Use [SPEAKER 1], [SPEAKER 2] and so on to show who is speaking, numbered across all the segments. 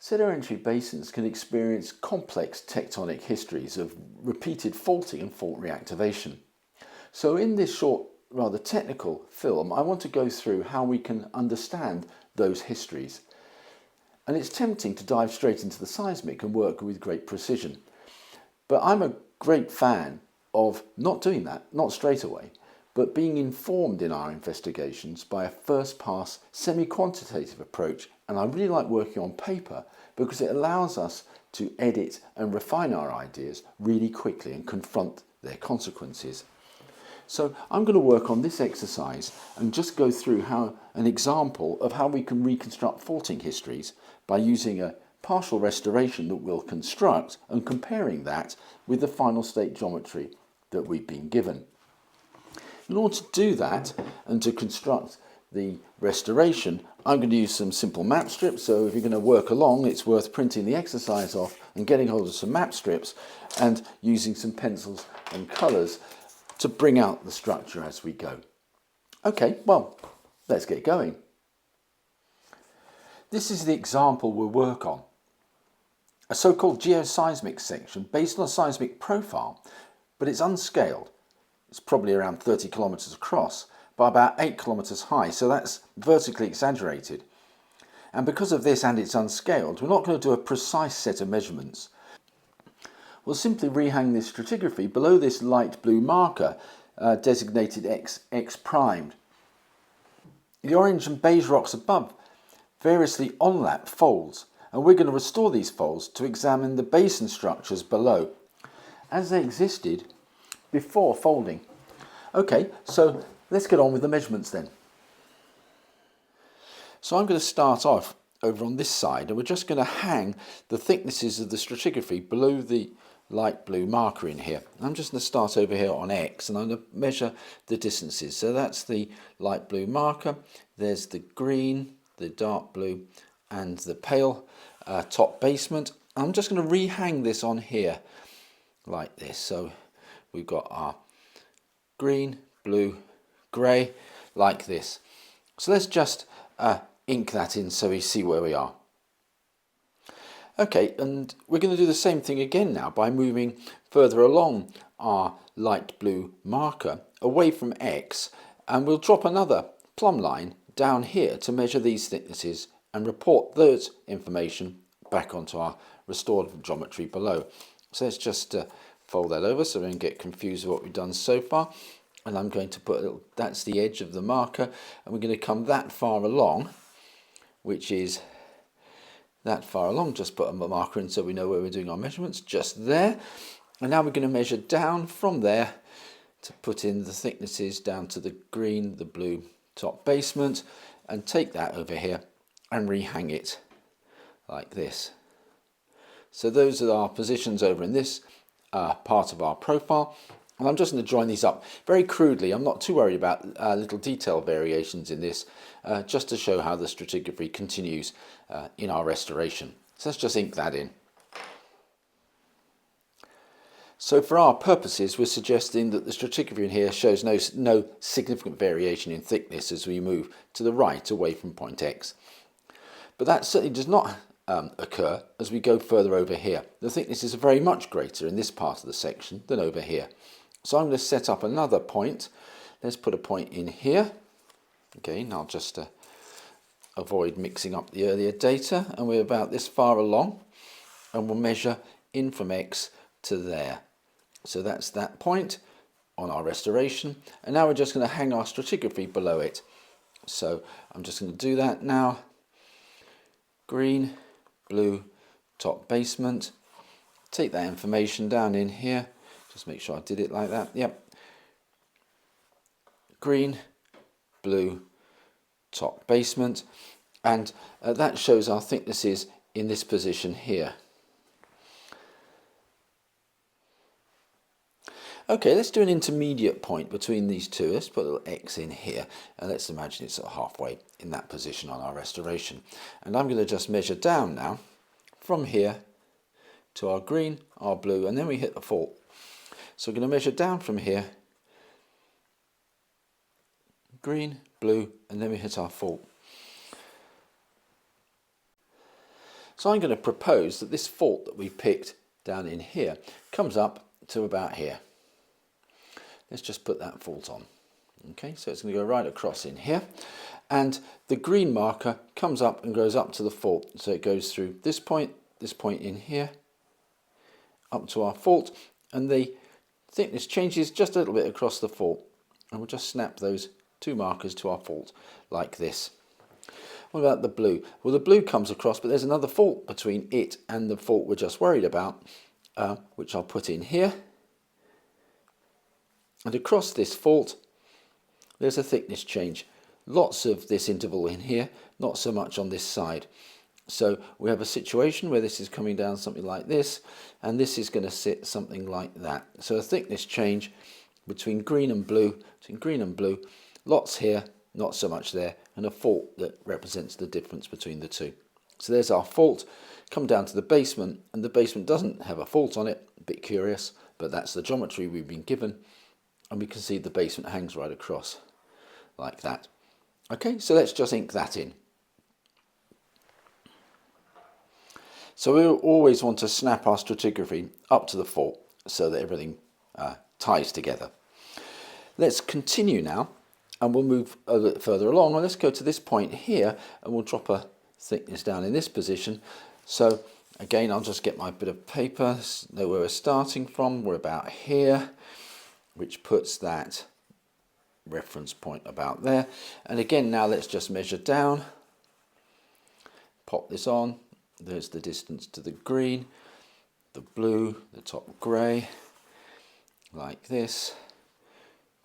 [SPEAKER 1] Sedimentary basins can experience complex tectonic histories of repeated faulting and fault reactivation. So in this short, rather technical film, I want to go through how we can understand those histories. And it's tempting to dive straight into the seismic and work with great precision. But I'm a great fan of not doing that, not straight away, but being informed in our investigations by a first-pass semi-quantitative approach. And I really like working on paper because it allows us to edit and refine our ideas really quickly and confront their consequences. So I'm going to work on this exercise and just go through an example of how we can reconstruct faulting histories by using a partial restoration that we'll construct and comparing that with the final state geometry that we've been given. In order to do that and to construct the restoration, I'm going to use some simple map strips. So if you're going to work along, it's worth printing the exercise off and getting hold of some map strips and using some pencils and colours to bring out the structure as we go. Okay, well, let's get going. This is the example we'll work on. A so-called geoseismic section based on a seismic profile, but it's unscaled. It's probably around 30 kilometres across by about 8 kilometres high, so that's vertically exaggerated. And because of this and it's unscaled, we're not going to do a precise set of measurements. We'll simply rehang this stratigraphy below this light blue marker designated X primed. The orange and beige rocks above variously onlap folds, and we're going to restore these folds to examine the basin structures below as they existed before folding. Okay, so let's get on with the measurements then. So I'm going to start off over on this side, and we're just going to hang the thicknesses of the stratigraphy below the light blue marker in here. I'm just going to start over here on X, and I'm going to measure the distances. So that's the light blue marker, there's the green, the dark blue and the pale top basement. I'm just going to rehang this on here like this. So we've got our green, blue, grey like this. So let's just ink that in so we see where we are. Okay, and we're going to do the same thing again now by moving further along our light blue marker away from X, and we'll drop another plumb line down here to measure these thicknesses and report that information back onto our restored geometry below. So let's just fold that over so we don't get confused with what we've done so far. And I'm going to put a little, that's the edge of the marker, and we're going to come that far along, which is that far along. Just put a marker in so we know where we're doing our measurements, just there. And now we're going to measure down from there to put in the thicknesses down to the green, the blue top basement, and take that over here and rehang it like this. So those are our positions over in this part of our profile. And I'm just going to join these up very crudely. I'm not too worried about little detail variations in this, just to show how the stratigraphy continues in our restoration. So let's just ink that in. So for our purposes, we're suggesting that the stratigraphy in here shows no significant variation in thickness as we move to the right away from point X. But that certainly does not occur as we go further over here. The thicknesses are very much greater in this part of the section than over here. So I'm going to set up another point. Let's put a point in here. Okay, and I'll just avoid mixing up the earlier data. And we're about this far along, and we'll measure in from X to there. So that's that point on our restoration. And now we're just going to hang our stratigraphy below it. So I'm just going to do that now. Green, blue, top basement. Take that information down in here. Just make sure I did it like that. Yep. Green, blue, top basement. And that shows our thicknesses in this position here. Okay, let's do an intermediate point between these two. Let's put a little X in here, and let's imagine it's sort of halfway in that position on our restoration. And I'm going to just measure down now from here to our green, our blue, and then we hit the fault. So we're going to measure down from here, green, blue, and then we hit our fault. So I'm going to propose that this fault that we picked down in here comes up to about here. Let's just put that fault on. Okay, so it's going to go right across in here, and the green marker comes up and goes up to the fault. So it goes through this point in here, up to our fault, and the thickness changes just a little bit across the fault, and we'll just snap those two markers to our fault like this. What about the blue? Well, the blue comes across, but there's another fault between it and the fault we're just worried about, which I'll put in here. And across this fault, there's a thickness change. Lots of this interval in here, not so much on this side. So we have a situation where this is coming down something like this, and this is going to sit something like that. So a thickness change between green and blue, lots here, not so much there, and a fault that represents the difference between the two. So there's our fault. Come down to the basement, and the basement doesn't have a fault on it. A bit curious, but that's the geometry we've been given, and we can see the basement hangs right across like that. Okay, so let's just ink that in. So we always want to snap our stratigraphy up to the fault so that everything ties together. Let's continue now, and we'll move a bit further along. Well, let's go to this point here, and we'll drop a thickness down in this position. So again, I'll just get my bit of paper, know where we're starting from. We're about here, which puts that reference point about there. And again, now let's just measure down, pop this on. There's the distance to the green, the blue, the top grey, like this,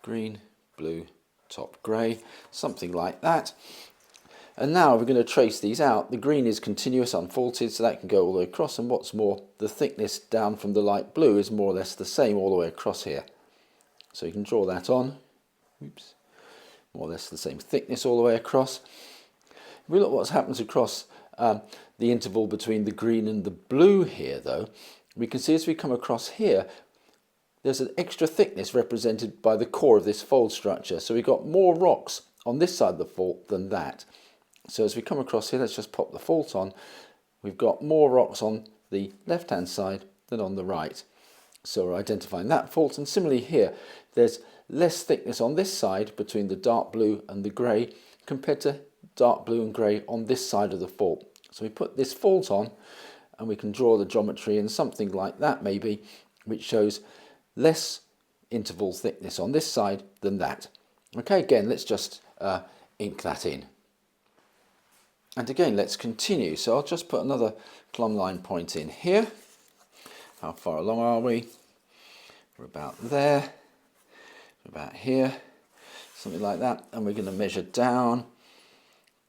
[SPEAKER 1] green, blue, top grey, something like that. And now we're going to trace these out. The green is continuous, unfaulted, so that can go all the way across, and what's more, the thickness down from the light blue is more or less the same all the way across here. So you can draw that on. Oops. More or less the same thickness all the way across. If we look what happens across the interval between the green and the blue here, though, we can see as we come across here, there's an extra thickness represented by the core of this fold structure. So we've got more rocks on this side of the fault than that. So as we come across here, let's just pop the fault on. We've got more rocks on the left-hand side than on the right. So we're identifying that fault, and similarly here, there's less thickness on this side between the dark blue and the grey compared to dark blue and grey on this side of the fault. So we put this fault on, and we can draw the geometry in something like that maybe, which shows less interval thickness on this side than that. Okay, again, let's just ink that in. And again, let's continue. So I'll just put another plumb line point in here. How far along are we? We're about there, we're about here, something like that. And we're going to measure down,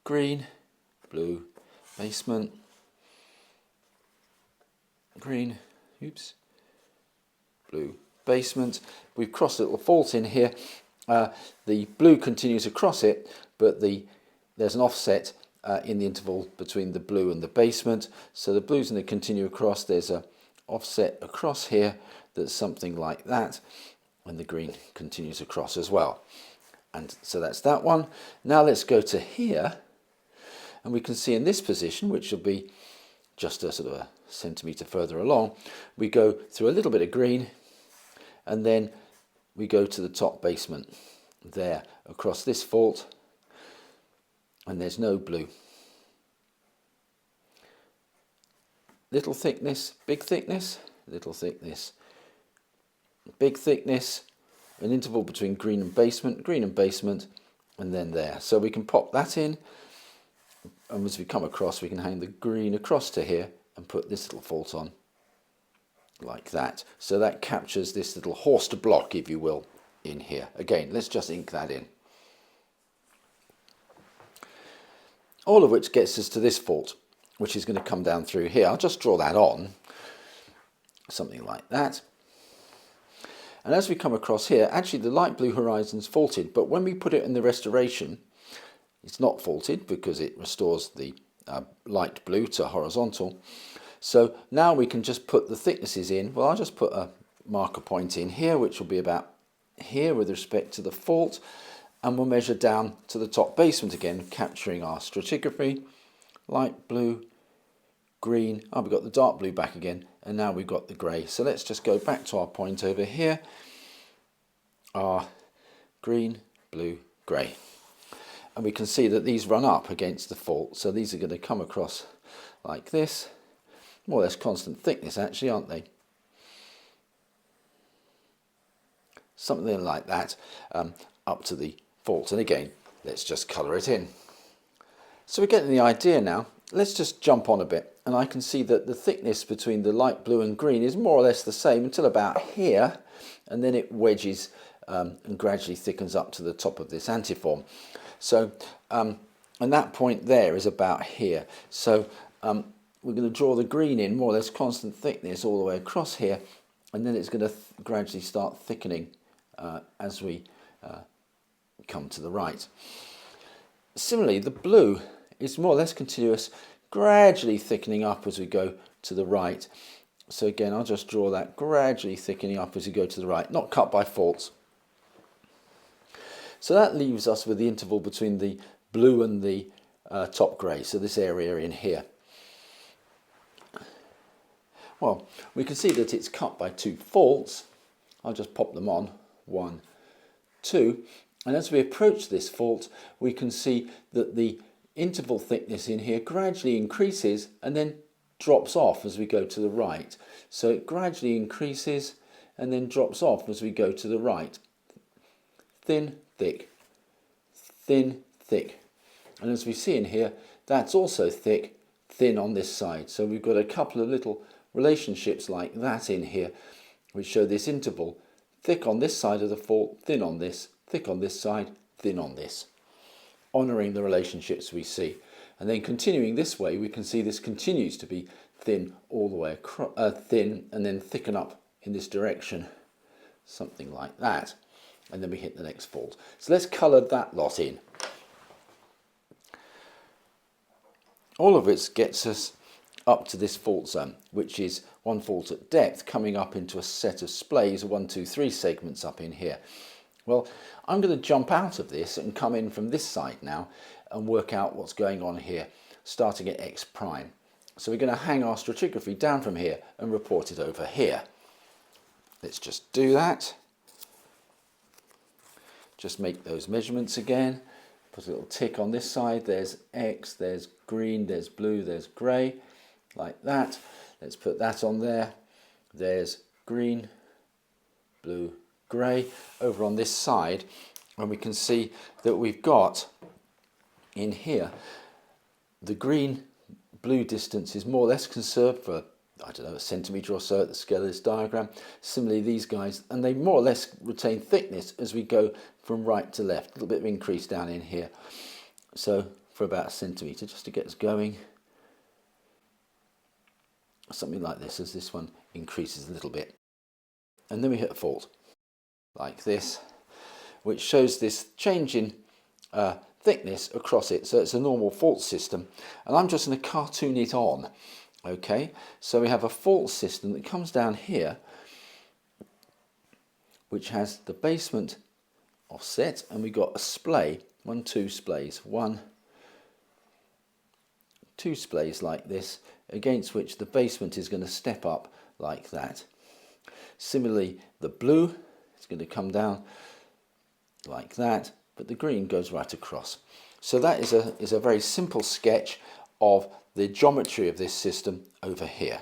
[SPEAKER 1] green, blue, basement, green, oops, blue, basement. We've crossed a little fault in here. The blue continues across it, but there's an offset in the interval between the blue and the basement. So the blue's going to continue across. There's a offset across here that's something like that, and the green continues across as well. And so that's that one. Now let's go to here, and we can see in this position, which will be just a sort of a centimetre further along, we go through a little bit of green, and then we go to the top basement there across this fault, and there's no blue. Little thickness, big thickness, little thickness, big thickness, an interval between green and basement, and then there. So we can pop that in, and as we come across, we can hang the green across to here and put this little fault on like that. So that captures this little horsed block, if you will, in here. Again, let's just ink that in. All of which gets us to this fault, which is going to come down through here. I'll just draw that on, something like that. And as we come across here, actually the light blue horizon's faulted, but when we put it in the restoration, it's not faulted because it restores the light blue to horizontal. So now we can just put the thicknesses in. Well, I'll just put a marker point in here, which will be about here with respect to the fault, and we'll measure down to the top basement again, capturing our stratigraphy. Light blue, green, oh, we've got the dark blue back again, and now we've got the grey. So let's just go back to our point over here, our green, blue, grey. And we can see that these run up against the fault, so these are going to come across like this, more or less constant thickness actually, aren't they? Something like that, up to the fault. And again, let's just colour it in. So we're getting the idea now. Let's just jump on a bit, and I can see that the thickness between the light blue and green is more or less the same until about here, and then it wedges and gradually thickens up to the top of this antiform. So, and that point there is about here. So we're going to draw the green in, more or less constant thickness all the way across here, and then it's going to gradually start thickening as we come to the right. Similarly, the blue is more or less continuous, gradually thickening up as we go to the right. So again, I'll just draw that gradually thickening up as we go to the right, not cut by faults. So that leaves us with the interval between the blue and the top grey, so this area in here. Well, we can see that it's cut by two faults. I'll just pop them on, 1, 2. And as we approach this fault, we can see that the interval thickness in here gradually increases and then drops off as we go to the right. So it gradually increases and then drops off as we go to the right. Thin, thick, thin, thick. And as we see in here, that's also thick, thin on this side. So we've got a couple of little relationships like that in here, which show this interval. Thick on this side of the fault, thin on this, thick on this side, thin on this. Honouring the relationships we see. And then continuing this way, we can see this continues to be thin all the way across, thin and then thicken up in this direction. Something like that. And then we hit the next fault. So let's colour that lot in. All of it gets us up to this fault zone, which is one fault at depth coming up into a set of splays, 1, 2, 3 segments up in here. Well, I'm going to jump out of this and come in from this side now and work out what's going on here, starting at X prime. So we're going to hang our stratigraphy down from here and report it over here. Let's just do that. Just make those measurements again. Put a little tick on this side. There's X, there's green, there's blue, there's grey, like that. Let's put that on there. There's green, blue, grey. Over on this side, and we can see that we've got in here the green blue distance is more or less conserved for, I don't know, a centimetre or so at the scale of this diagram. Similarly, these guys, and they more or less retain thickness as we go from right to left. A little bit of increase down in here. So for about a centimetre, just to get us going. Something like this, as this one increases a little bit. And then we hit a fault, like this, which shows this change in thickness across it. So it's a normal fault system. And I'm just going to cartoon it on. Okay, so we have a fault system that comes down here, which has the basement offset, and we've got a splay, 1, 2 splays, 1, 2 splays like this, against which the basement is going to step up like that. Similarly, the blue is going to come down like that, but the green goes right across. So that is a very simple sketch of the geometry of this system over here.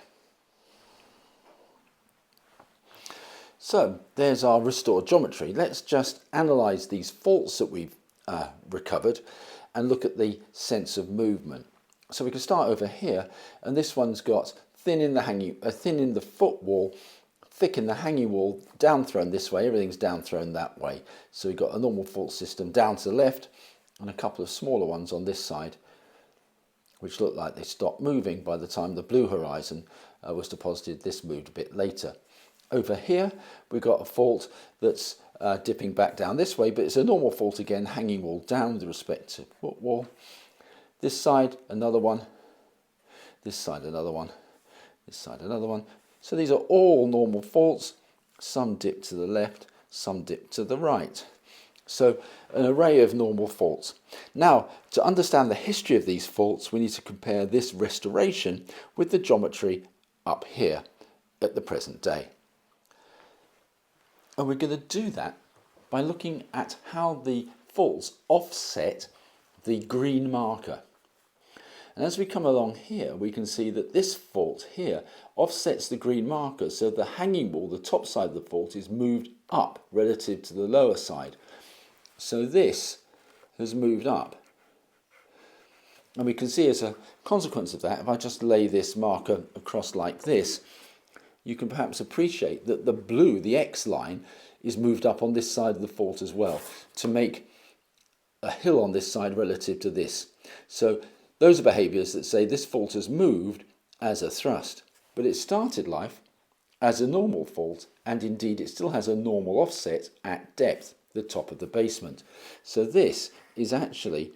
[SPEAKER 1] So there's our restored geometry. Let's just analyse these faults that we've recovered and look at the sense of movement. So we can start over here, and this one's got thin in the foot wall, thick in the hanging wall, down thrown this way, everything's down thrown that way. So we've got a normal fault system down to the left and a couple of smaller ones on this side, which look like they stopped moving by the time the blue horizon was deposited. This moved a bit later. Over here we've got a fault that's dipping back down this way, but it's a normal fault again, hanging wall down with respect to foot wall. This side another one, this side another one, this side another one. So these are all normal faults. Some dip to the left, some dip to the right. So an array of normal faults. Now, to understand the history of these faults, we need to compare this restoration with the geometry up here at the present day. And we're going to do that by looking at how the faults offset the green marker. And as we come along here, we can see that this fault here offsets the green marker, so the hanging wall, the top side of the fault, is moved up relative to the lower side. So this has moved up. And we can see as a consequence of that, if I just lay this marker across like this, you can perhaps appreciate that the blue, the X line, is moved up on this side of the fault as well to make a hill on this side relative to this. So those are behaviours that say this fault has moved as a thrust, but it started life as a normal fault, and indeed it still has a normal offset at depth, the top of the basement. So this is actually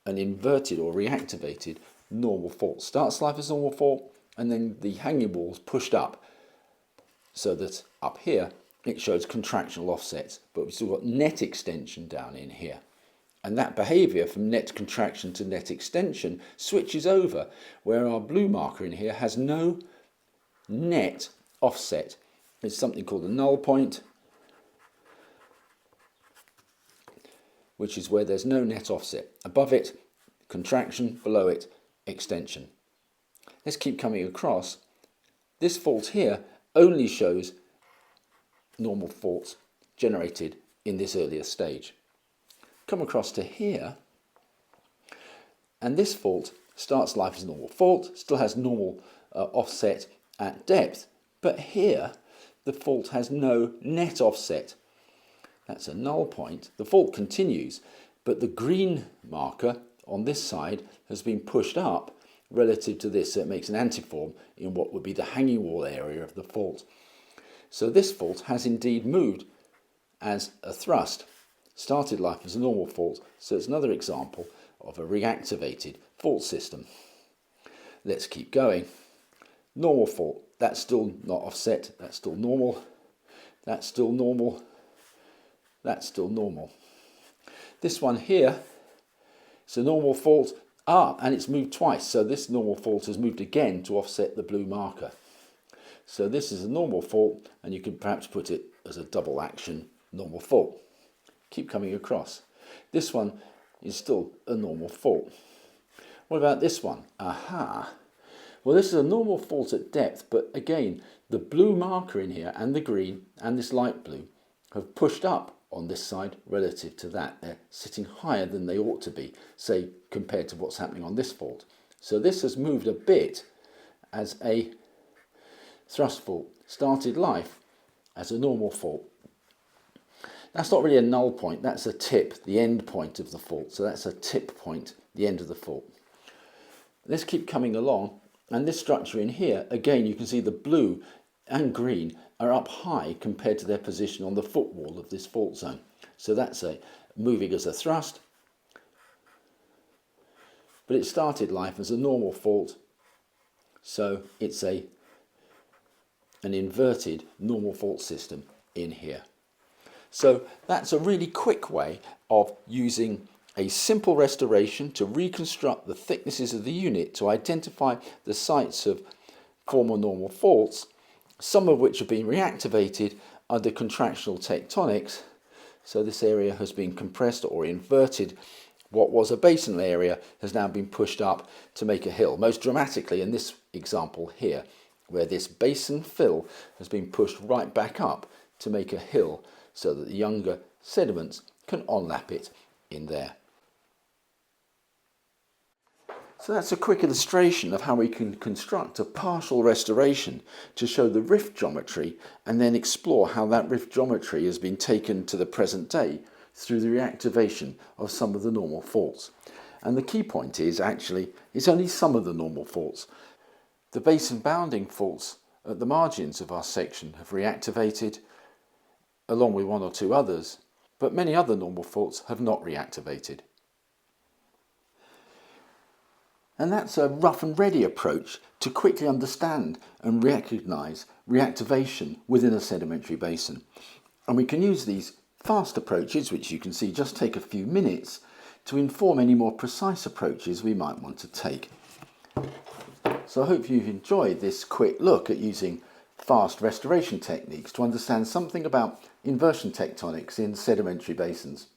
[SPEAKER 1] an inverted or reactivated normal fault. Starts life as a normal fault, and then the hanging wall is pushed up so that up here it shows contractional offsets, but we've still got net extension down in here. And that behaviour from net contraction to net extension switches over, where our blue marker in here has no net offset. It's something called a null point, which is where there's no net offset. Above it, contraction, below it, extension. Let's keep coming across. This fault here only shows normal faults generated in this earlier stage. Come across to here, and this fault starts life as a normal fault, still has normal offset at depth, but here the fault has no net offset. That's a null point. The fault continues, but the green marker on this side has been pushed up relative to this, so it makes an antiform in what would be the hanging wall area of the fault. So this fault has indeed moved as a thrust. Started life as a normal fault, so it's another example of a reactivated fault system. Let's keep going. Normal fault, that's still not offset, that's still normal, that's still normal, that's still normal. This one here, it's a normal fault, and it's moved twice, so this normal fault has moved again to offset the blue marker. So this is a normal fault, and you could perhaps put it as a double action normal fault. Keep coming across. This one is still a normal fault. What about this one? Aha! Well, this is a normal fault at depth, but again, the blue marker in here and the green and this light blue have pushed up on this side relative to that. They're sitting higher than they ought to be, say, compared to what's happening on this fault. So this has moved a bit as a thrust fault. Started life as a normal fault. That's not really a null point, that's a tip, the end point of the fault. So that's a tip point, the end of the fault. Let's keep coming along, and this structure in here, again you can see the blue and green are up high compared to their position on the footwall of this fault zone. So that's a moving as a thrust, but it started life as a normal fault, so it's an inverted normal fault system in here. So that's a really quick way of using a simple restoration to reconstruct the thicknesses of the unit to identify the sites of former normal faults, some of which have been reactivated under contractional tectonics. So this area has been compressed or inverted. What was a basin area has now been pushed up to make a hill, most dramatically in this example here, where this basin fill has been pushed right back up to make a hill, so that the younger sediments can onlap it in there. So that's a quick illustration of how we can construct a partial restoration to show the rift geometry and then explore how that rift geometry has been taken to the present day through the reactivation of some of the normal faults. And the key point is actually it's only some of the normal faults. The basin bounding faults at the margins of our section have reactivated, along with one or two others, but many other normal faults have not reactivated. And that's a rough and ready approach to quickly understand and recognise reactivation within a sedimentary basin. And we can use these fast approaches, which you can see just take a few minutes, to inform any more precise approaches we might want to take. So I hope you've enjoyed this quick look at using fast restoration techniques to understand something about inversion tectonics in sedimentary basins.